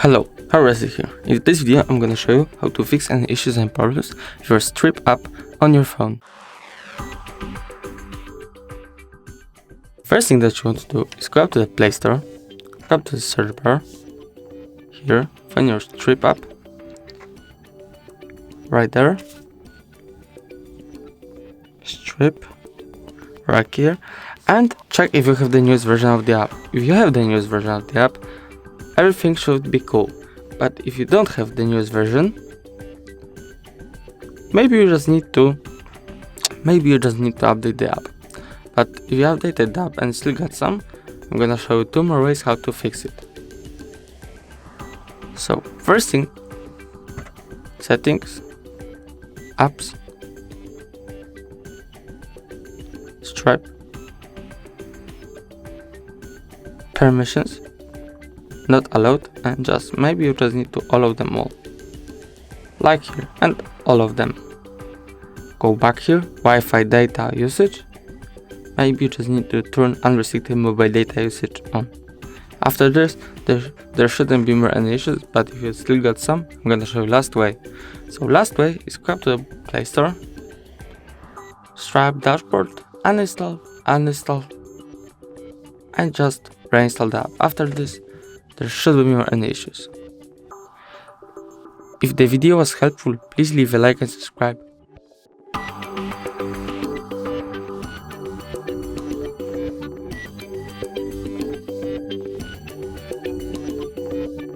Hello, Harrison here. In this video I'm gonna show you how to fix any issues and problems with your strip app on your phone. First thing that you want to do is go up to the Play Store, go up to the search bar, here, find your strip app, right there, strip, right here, and check if you have the newest version of the app. If you have the newest version of the app, everything should be cool. But if you don't have the newest version, maybe you just need to update the app. But if you updated the app and still got some, I'm gonna show you 2 more ways how to fix it. So first thing, settings, apps, Stripe, permissions, not allowed, and maybe you just need to allow them all, like here, and all of them. Go back here, Wi-Fi data usage, maybe you just need to turn unrestricted mobile data usage on. After this, there shouldn't be more any issues, but if you still got some, I'm gonna show you last way. So last way is go up to the Play Store, Stripe dashboard, uninstall, and just reinstall the app. After this, there shouldn't be more any issues. If the video was helpful, please leave a like and subscribe.